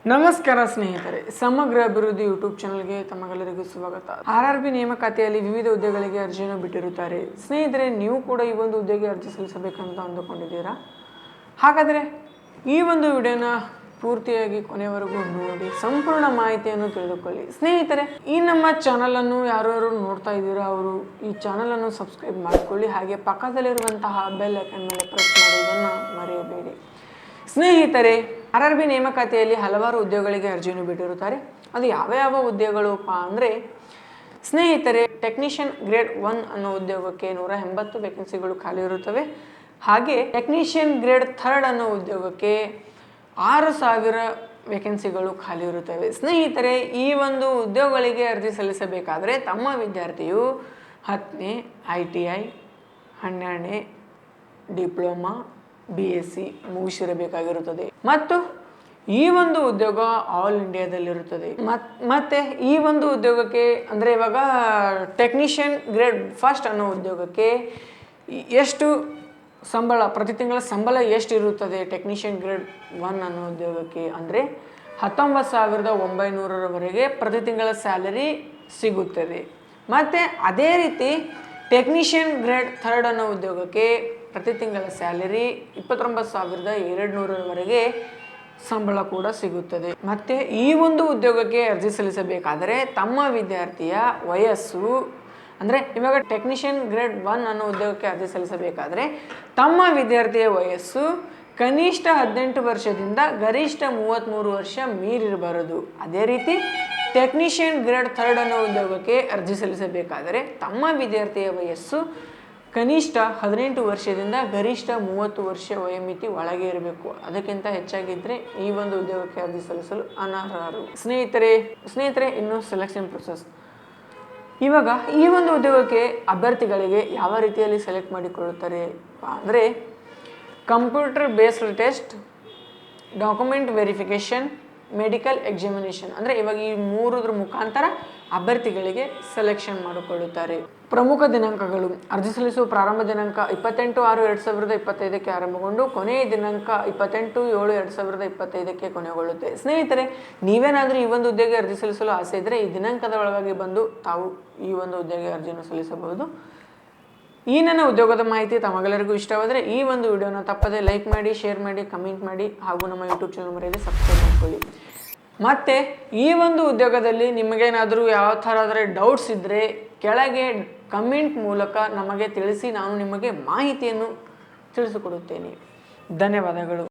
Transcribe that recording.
ನಮಸ್ಕಾರ ಸ್ನೇಹಿತರೆ, ಸಮಗ್ರ ಅಭಿವೃದ್ಧಿ ಯೂಟ್ಯೂಬ್ ಚಾನಲ್ಗೆ ತಮಗೆಲ್ಲರಿಗೂ ಸ್ವಾಗತ. ಆರ್ಆರ್ಬಿ ನೇಮಕಾತಿಯಲ್ಲಿ ವಿವಿಧ ಹುದ್ದೆಗಳಿಗೆ ಅರ್ಜಿಯನ್ನು ಬಿಟ್ಟಿರುತ್ತಾರೆ. ಸ್ನೇಹಿತರೆ, ನೀವು ಕೂಡ ಈ ಒಂದು ಹುದ್ದೆಗೆ ಅರ್ಜಿ ಸಲ್ಲಿಸಬೇಕಂತ ಅಂದುಕೊಂಡಿದ್ದೀರಾ? ಹಾಗಾದರೆ ಈ ಒಂದು ವಿಡಿಯೋನ ಪೂರ್ತಿಯಾಗಿ ಕೊನೆವರೆಗೂ ನೋಡಿ ಸಂಪೂರ್ಣ ಮಾಹಿತಿಯನ್ನು ತಿಳಿದುಕೊಳ್ಳಿ. ಸ್ನೇಹಿತರೆ, ಈ ನಮ್ಮ ಚಾನಲನ್ನು ಯಾರು ನೋಡ್ತಾ ಇದ್ದೀರಾ ಅವರು ಈ ಚಾನಲನ್ನು ಸಬ್ಸ್ಕ್ರೈಬ್ ಮಾಡಿಕೊಳ್ಳಿ. ಹಾಗೆ ಪಕ್ಕದಲ್ಲಿರುವಂತಹ ಬೆಲ್ ಐಕಾನ್ ಮೇಲೆ ಪ್ರೆಸ್ ಮಾಡುವುದನ್ನು ಮರೆಯಬೇಡಿ. ಸ್ನೇಹಿತರೆ, ಆರ್ಆರ್ಬಿ ನೇಮಕಾತಿಯಲ್ಲಿ ಹಲವಾರು ಹುದ್ದೆಗಳಿಗೆ ಅರ್ಜಿಯನ್ನು ಬಿಟ್ಟಿರುತ್ತಾರೆ. ಅದು ಯಾವ ಹುದ್ದೆಗಳಪ್ಪ ಅಂದರೆ, ಸ್ನೇಹಿತರೆ, ಟೆಕ್ನಿಷಿಯನ್ ಗ್ರೇಡ್ 1 ಅನ್ನೋ ಉದ್ಯೋಗಕ್ಕೆ 180 ವೇಕೆನ್ಸಿಗಳು ಖಾಲಿ ಇರುತ್ತವೆ. ಹಾಗೆ ಟೆಕ್ನಿಷಿಯನ್ ಗ್ರೇಡ್ 3 ಅನ್ನೋ ಉದ್ಯೋಗಕ್ಕೆ 6000 ವೇಕೆನ್ಸಿಗಳು ಖಾಲಿ ಇರುತ್ತವೆ. ಸ್ನೇಹಿತರೆ, ಈ ಒಂದು ಉದ್ಯೋಗಗಳಿಗೆ ಅರ್ಜಿ ಸಲ್ಲಿಸಬೇಕಾದರೆ ತಮ್ಮ ವಿದ್ಯಾರ್ಥಿಯು 10ನೇ ITI, 12ನೇ ಡಿಪ್ಲೊಮಾ, BSc ಮುಗಿಸಿರಬೇಕಾಗಿರುತ್ತದೆ. ಮತ್ತು ಈ ಒಂದು ಉದ್ಯೋಗ ಆಲ್ ಇಂಡಿಯಾದಲ್ಲಿರುತ್ತದೆ. ಮತ್ತೆ ಈ ಒಂದು ಉದ್ಯೋಗಕ್ಕೆ ಅಂದರೆ ಇವಾಗ ಟೆಕ್ನಿಷಿಯನ್ ಗ್ರೇಡ್ 1 ಅನ್ನೋ ಉದ್ಯೋಗಕ್ಕೆ ಎಷ್ಟು ಸಂಬಳ, ಪ್ರತಿ ತಿಂಗಳ ಸಂಬಳ ಎಷ್ಟು ಇರುತ್ತದೆ? ಟೆಕ್ನಿಷಿಯನ್ ಗ್ರೇಡ್ 1 ಅನ್ನೋ ಉದ್ಯೋಗಕ್ಕೆ ಅಂದರೆ 19,900ರವರೆಗೆ ಪ್ರತಿ ತಿಂಗಳ ಸ್ಯಾಲರಿ ಸಿಗುತ್ತದೆ. ಮತ್ತು ಅದೇ ರೀತಿ ಟೆಕ್ನಿಷಿಯನ್ ಗ್ರೇಡ್ 3 ಅನ್ನೋ ಉದ್ಯೋಗಕ್ಕೆ ಪ್ರತಿ ತಿಂಗಳ ಸ್ಯಾಲರಿ 29,200ರವರೆಗೆ ಸಂಬಳ ಕೂಡ ಸಿಗುತ್ತದೆ. ಮತ್ತು ಈ ಒಂದು ಉದ್ಯೋಗಕ್ಕೆ ಅರ್ಜಿ ಸಲ್ಲಿಸಬೇಕಾದರೆ ತಮ್ಮ ವಿದ್ಯಾರ್ಥಿಯ ವಯಸ್ಸು ಅಂದರೆ ಇವಾಗ ಟೆಕ್ನಿಷಿಯನ್ ಗ್ರೇಡ್ 1 ಅನ್ನೋ ಉದ್ಯೋಗಕ್ಕೆ ಅರ್ಜಿ ಸಲ್ಲಿಸಬೇಕಾದರೆ ತಮ್ಮ ವಿದ್ಯಾರ್ಥಿಯ ವಯಸ್ಸು ಕನಿಷ್ಠ 18 ವರ್ಷದಿಂದ ಗರಿಷ್ಠ 33 ವರ್ಷ ಮೀರಿರಬಾರದು. ಅದೇ ರೀತಿ ಟೆಕ್ನಿಷಿಯನ್ ಗ್ರೇಡ್ 3 ಅನ್ನೋ ಉದ್ಯೋಗಕ್ಕೆ ಅರ್ಜಿ ಸಲ್ಲಿಸಬೇಕಾದರೆ ತಮ್ಮ ವಿದ್ಯಾರ್ಥಿಯ ವಯಸ್ಸು ಕನಿಷ್ಠ 18 ವರ್ಷದಿಂದ ಗರಿಷ್ಠ 30 ವರ್ಷ ವಯೋಮಿತಿ ಒಳಗೆ ಇರಬೇಕು. ಅದಕ್ಕಿಂತ ಹೆಚ್ಚಾಗಿದ್ದರೆ ಈ ಒಂದು ಉದ್ಯೋಗಕ್ಕೆ ಅರ್ಜಿ ಸಲ್ಲಿಸಲು ಅನರ್ಹರು. ಸ್ನೇಹಿತರೆ, ಇನ್ನು ಸೆಲೆಕ್ಷನ್ ಪ್ರೊಸೆಸ್. ಇವಾಗ ಈ ಒಂದು ಉದ್ಯೋಗಕ್ಕೆ ಅಭ್ಯರ್ಥಿಗಳಿಗೆ ಯಾವ ರೀತಿಯಲ್ಲಿ ಸೆಲೆಕ್ಟ್ ಮಾಡಿಕೊಳ್ಳುತ್ತಾರೆ ಅಂದರೆ, computer based test, document verification, medical examination ಅಂದರೆ ಇವಾಗ ಈ 3ರ ಮುಖಾಂತರ ಅಭ್ಯರ್ಥಿಗಳಿಗೆ ಸೆಲೆಕ್ಷನ್ ಮಾಡಿಕೊಳ್ಳುತ್ತಾರೆ. ಪ್ರಮುಖ ದಿನಾಂಕಗಳು: ಅರ್ಜಿ ಸಲ್ಲಿಸುವ ಪ್ರಾರಂಭ ದಿನಾಂಕ 28/6/2025ಕ್ಕೆ ಆರಂಭಗೊಂಡು ಕೊನೆಯ ದಿನಾಂಕ 28/7/2025ಕ್ಕೆ ಕೊನೆಗೊಳ್ಳುತ್ತೆ. ಸ್ನೇಹಿತರೆ, ನೀವೇನಾದರೂ ಈ ಒಂದು ಹುದ್ದೆಗೆ ಅರ್ಜಿ ಸಲ್ಲಿಸಲು ಆಸೆ ಇದ್ದರೆ ಈ ದಿನಾಂಕದ ಒಳಗಾಗಿ ಬಂದು ತಾವು ಈ ಒಂದು ಹುದ್ದೆಗೆ ಅರ್ಜಿಯನ್ನು ಸಲ್ಲಿಸಬಹುದು. ಈ ನನ್ನ ಉದ್ಯೋಗದ ಮಾಹಿತಿ ತಮಗೆಲ್ಲರಿಗೂ ಇಷ್ಟವಾದರೆ ಈ ಒಂದು ವಿಡಿಯೋನ ತಪ್ಪದೆ ಲೈಕ್ ಮಾಡಿ, ಶೇರ್ ಮಾಡಿ, ಕಮೆಂಟ್ ಮಾಡಿ, ಹಾಗೂ ನಮ್ಮ ಯೂಟ್ಯೂಬ್ ಚಾನಲ್ ಮರೆಯದೆ ಸಬ್ಸ್ಕ್ರೈಬ್ ಮಾಡಿಕೊಳ್ಳಿ. ಮತ್ತು ಈ ಒಂದು ಉದ್ಯೋಗದಲ್ಲಿ ನಿಮಗೇನಾದರೂ ಯಾವ ಥರ ಡೌಟ್ಸ್ ಇದ್ದರೆ ಕೆಳಗೆ ಕಮೆಂಟ್ ಮೂಲಕ ನಮಗೆ ತಿಳಿಸಿ, ನಾನು ನಿಮಗೆ ಮಾಹಿತಿಯನ್ನು ತಿಳಿಸಿಕೊಡುತ್ತೇನೆ. ಧನ್ಯವಾದಗಳು.